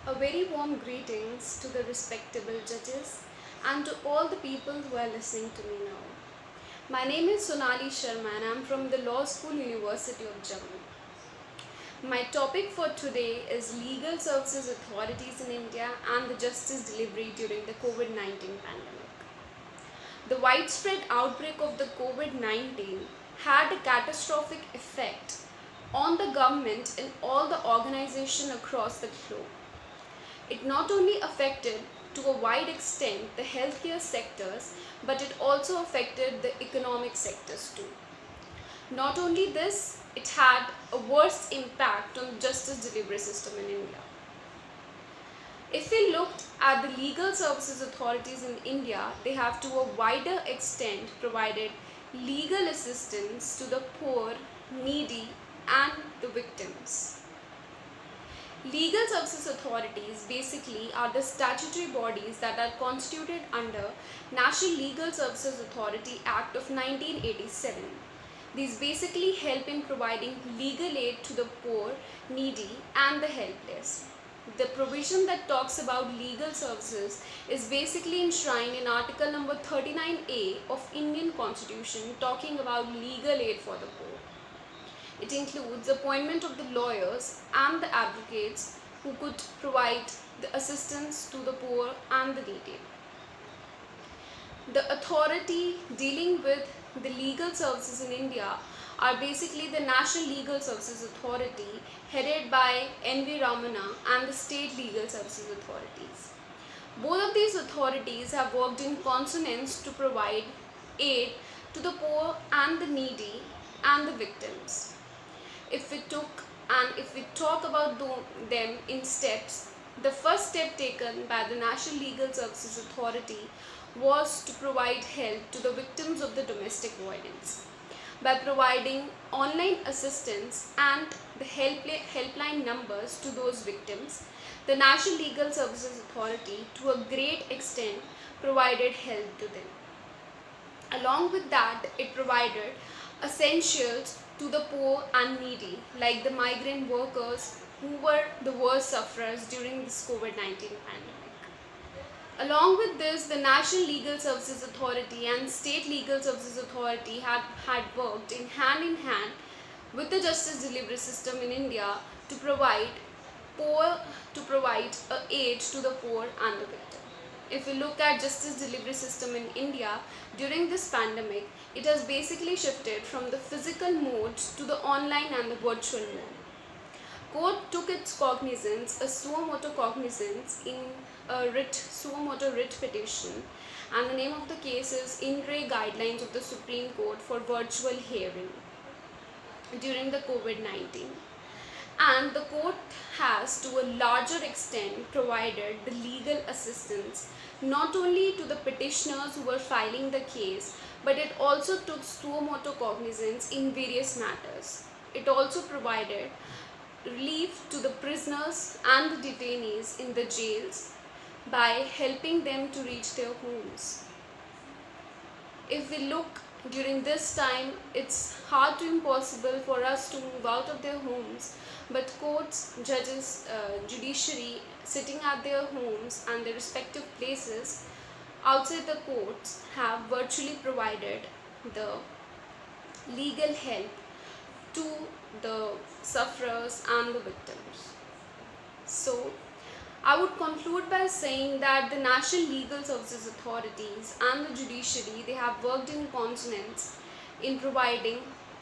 A very warm greetings to the respectable judges and to all the people who are listening to me now. My name is Sonali Sharma and I am from the Law School University of Jammu. My topic for today is Legal Services Authorities in India and the justice delivery during the COVID-19 pandemic. The widespread outbreak of the COVID-19 had a catastrophic effect on the government and all the organizations across the globe. It not only affected to a wide extent the healthcare sectors, but it also affected the economic sectors too. Not only this, it had a worse impact on the justice delivery system in India. If we looked at the legal services authorities in India, they have to a wider extent provided legal assistance to the poor, needy and the victims. Legal services authorities basically are the statutory bodies that are constituted under National Legal Services Authority Act of 1987. These basically help in providing legal aid to the poor, needy and the helpless. The provision that talks about legal services is basically enshrined in Article number 39A of Indian Constitution talking about legal aid for the poor. It includes appointment of the lawyers and the advocates who could provide the assistance to the poor and the needy. The authority dealing with the legal services in India are basically the National Legal Services Authority headed by N.V. Ramana and the State Legal Services Authorities. Both of these authorities have worked in consonance to provide aid to the poor and the needy and the victims. If we talk about them in steps, the first step taken by the National Legal Services Authority was to provide help to the victims of the domestic violence by providing online assistance and the helpline numbers to those victims. The National Legal Services Authority to a great extent provided help to them. Along with that, it provided essentials to the poor and needy, like the migrant workers who were the worst sufferers during this COVID-19 pandemic. Along with this, the National Legal Services Authority and State Legal Services Authority had worked in hand with the justice delivery system in India to provide aid to the poor and the victim. If we look at justice delivery system in India during this pandemic, it has basically shifted from the physical modes to the online and the virtual mode. Court took its cognizance, a suo motu cognizance in a suo motu writ petition, and the name of the case is In Re Guidelines of the Supreme Court for Virtual Hearing during the COVID-19. And the court has to a larger extent provided the legal assistance not only to the petitioners who were filing the case, but it also took suo motu cognizance in various matters. It also provided relief to the prisoners and the detainees in the jails by helping them to reach their homes. If we look during this time, it's hard to impossible for us to move out of their homes, but courts, judges, judiciary sitting at their homes and their respective places outside the courts have virtually provided the legal help to the sufferers and the victims. So, I would conclude by saying that the National Legal Services Authorities and the judiciary, they have worked in consonance in providing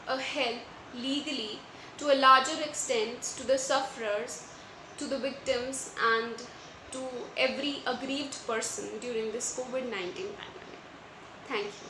a help legally to a larger extent to the sufferers, to the victims and to every aggrieved person during this COVID-19 pandemic. Thank you.